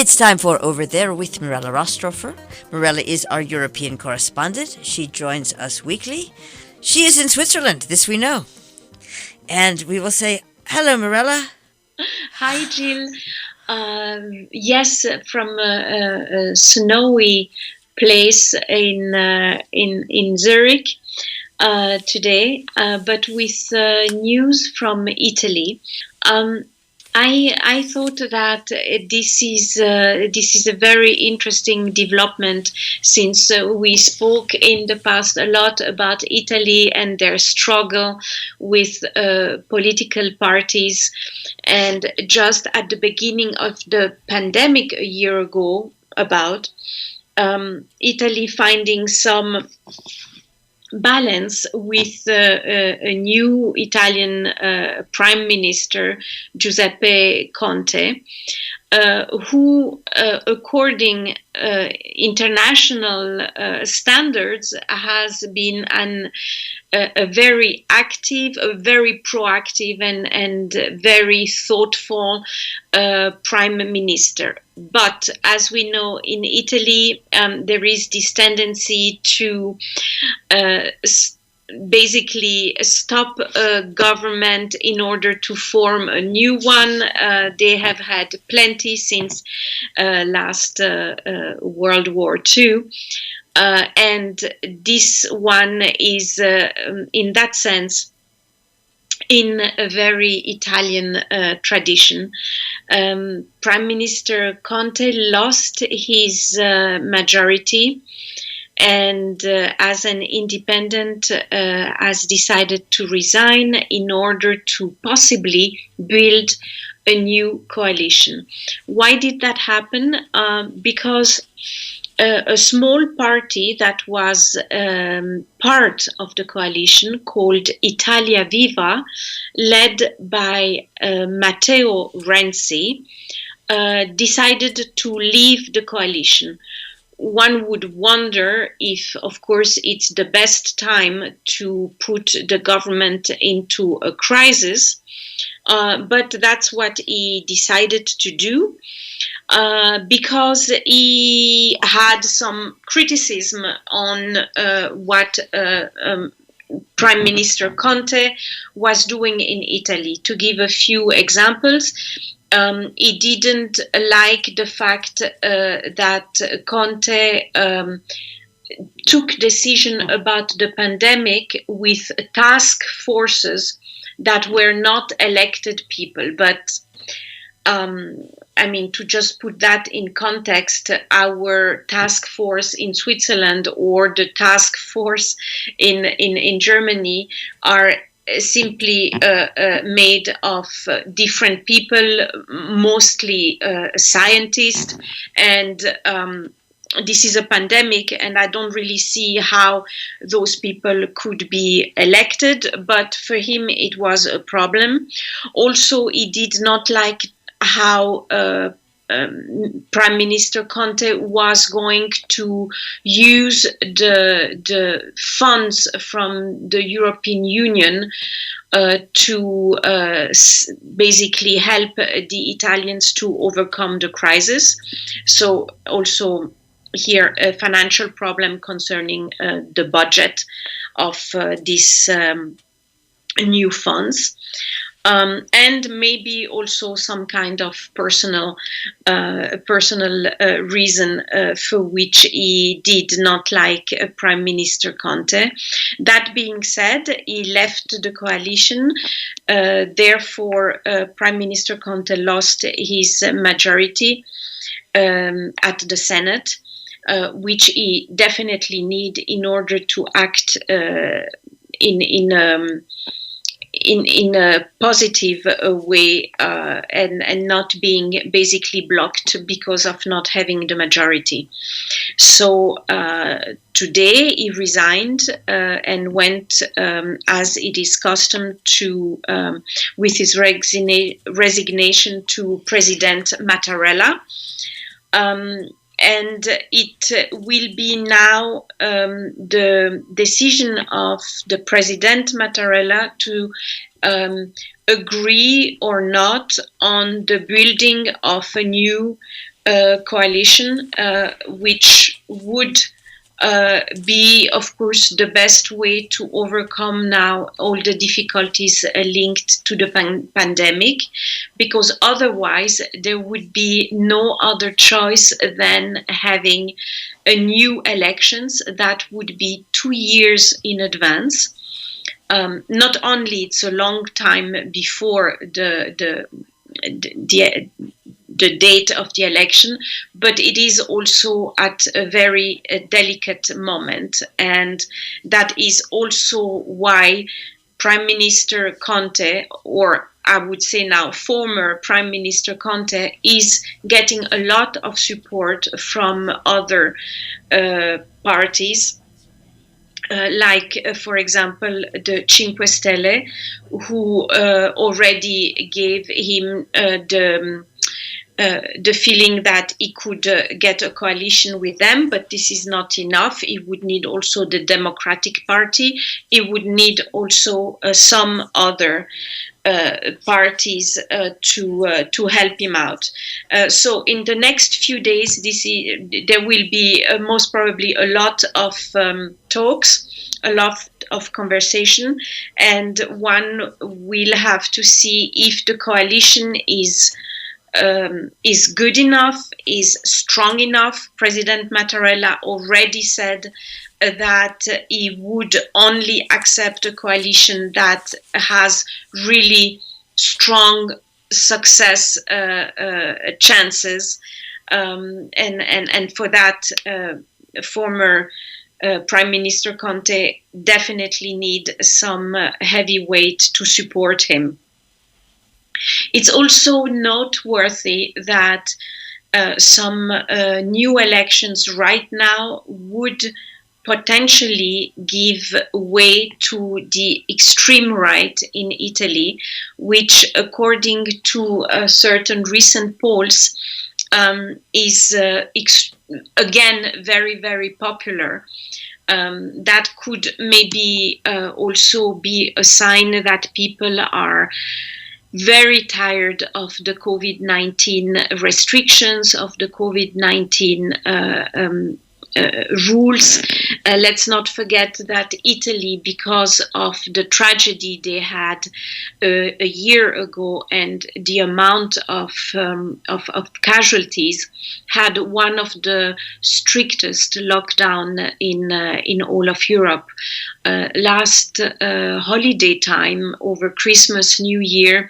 It's time for Over There with Mirella Rastorfer. Mirella is our European correspondent. She joins us weekly. She is in Switzerland, this we know. And we will say, hello, Mirella. Hi, Jill. Yes, from a snowy place in Zurich today, but with news from Italy. I thought that this is a very interesting development, since we spoke in the past a lot about Italy and their struggle with political parties, and just at the beginning of the pandemic a year ago, about Italy finding some balance with a new Italian Prime Minister, Giuseppe Conte, who, according international standards, has been a very active, a very proactive and very thoughtful Prime Minister. But as we know, in Italy, there is this tendency to basically stop a government in order to form a new one. They have had plenty since last World War II. And this one is, in that sense, in a very Italian tradition. Prime Minister Conte lost his majority, and as an independent has decided to resign in order to possibly build a new coalition. Why did that happen? Because a small party that was part of the coalition, called Italia Viva, led by Matteo Renzi, decided to leave the coalition. One would wonder if, of course, it's the best time to put the government into a crisis, but that's what he decided to do. Because he had some criticism on what Prime Minister Conte was doing in Italy. To give a few examples, he didn't like the fact that Conte took decision about the pandemic with task forces that were not elected people, but to just put that in context, our task force in Switzerland or the task force in Germany are simply made of different people, mostly scientists, and this is a pandemic, and I don't really see how those people could be elected, but for him it was a problem. Also, he did not like how Prime Minister Conte was going to use the funds from the European Union to basically help the Italians to overcome the crisis. So also here a financial problem concerning the budget of these new funds. And maybe also some kind of personal reason for which he did not like Prime Minister Conte. That being said, he left the coalition. Therefore, Prime Minister Conte lost his majority at the Senate, which he definitely need in order to act in a positive way and not being basically blocked because of not having the majority. So today he resigned and went, as it is custom, to with his resignation to President Mattarella. And it will be now the decision of the President Mattarella to agree or not on the building of a new coalition, which would be, of course, the best way to overcome now all the difficulties linked to the pandemic, because otherwise there would be no other choice than having a new elections that would be 2 years in advance. Not only it's a long time before the date of the election, but it is also at a very delicate moment. And that is also why Prime Minister Conte, or I would say now former Prime Minister Conte, is getting a lot of support from other parties. For example, the Cinque Stelle, who already gave him the feeling that he could get a coalition with them, but this is not enough. He would need also the Democratic Party. He would need also some other parties to help him out. So in the next few days, there will be most probably a lot of talks, a lot of conversation, and one will have to see if the coalition is good enough, is strong enough. President Mattarella already said that he would only accept a coalition that has really strong success chances, and for that, former Prime Minister Conte definitely need some heavyweight to support him. It's also noteworthy that some new elections right now would potentially give way to the extreme right in Italy, which, according to certain recent polls, is again very, very popular. That could maybe also be a sign that people are very tired of the COVID-19 restrictions, of the COVID-19 rules. Let's not forget that Italy, because of the tragedy they had a year ago and the amount of casualties, had one of the strictest lockdown in all of Europe. Last holiday time, over Christmas, New Year,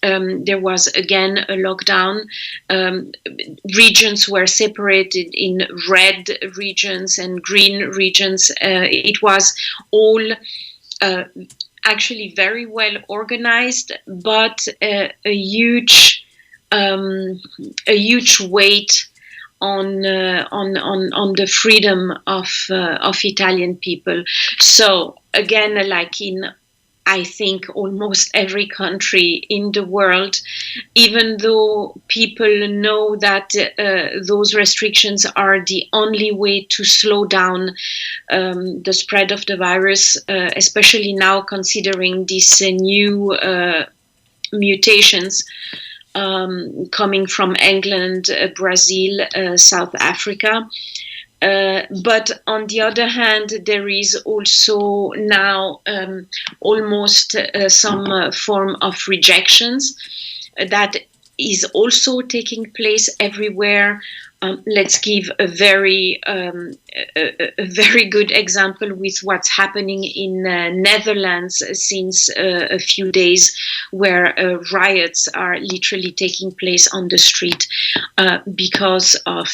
there was again a lockdown. Regions were separated in red regions and green regions. It was all actually very well organized, but a huge weight on the freedom of Italian people. So again, like in, I think, almost every country in the world, even though people know that those restrictions are the only way to slow down the spread of the virus, especially now considering these new mutations coming from England, Brazil, South Africa. But on the other hand, there is also now almost some form of rejections that is also taking place everywhere. Let's give a very good example with what's happening in Netherlands since a few days, where riots are literally taking place on the street because of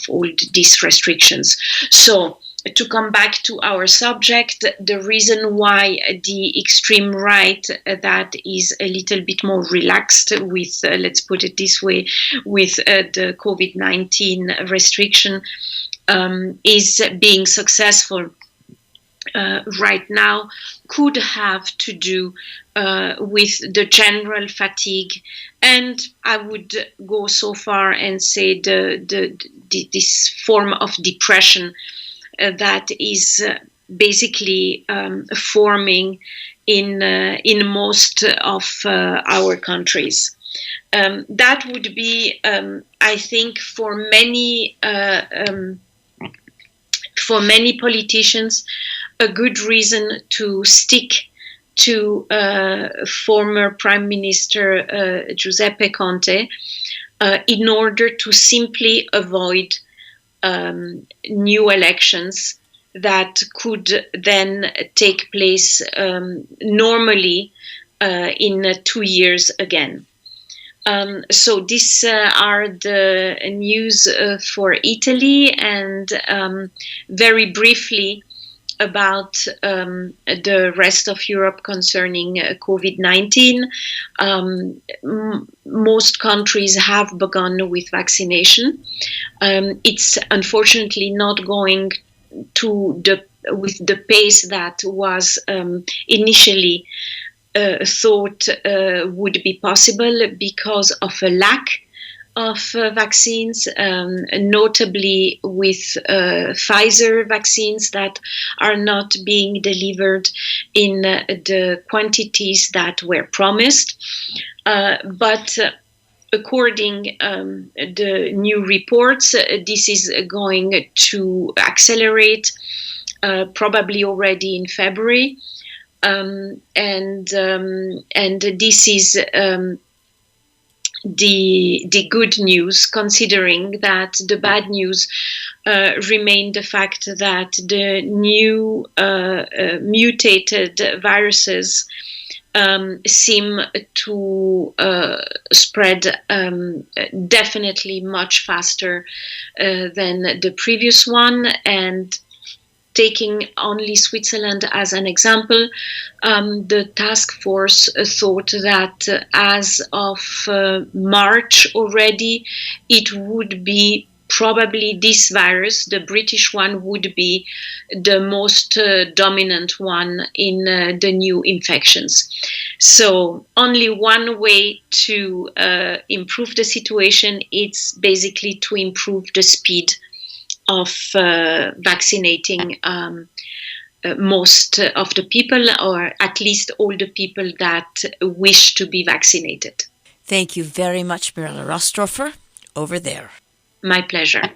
all these restrictions. So, to come back to our subject, the reason why the extreme right that is a little bit more relaxed with, let's put it this way, with the COVID-19 restriction is being successful right now could have to do with the general fatigue, and I would go so far and say this form of depression that is basically forming in most of our countries. That would be, I think, for many politicians, a good reason to stick to former Prime Minister Giuseppe Conte in order to simply avoid new elections that could then take place normally in 2 years again. So these are the news for Italy, and very briefly about the rest of Europe concerning COVID-19. Most countries have begun with vaccination. It's unfortunately not going with the pace that was initially thought would be possible because of a lack of vaccines, notably with Pfizer vaccines that are not being delivered in the quantities that were promised. But according the new reports, this is going to accelerate probably already in February. And this is the good news, considering that the bad news remained the fact that the new mutated viruses seem to spread definitely much faster than the previous one. And taking only Switzerland as an example, the task force thought that as of March already, it would be probably this virus, the British one, would be the most dominant one in the new infections. So only one way to improve the situation is basically to improve the speed of vaccinating most of the people, or at least all the people that wish to be vaccinated. Thank you very much, Mirella Rastorfer, over there. My pleasure.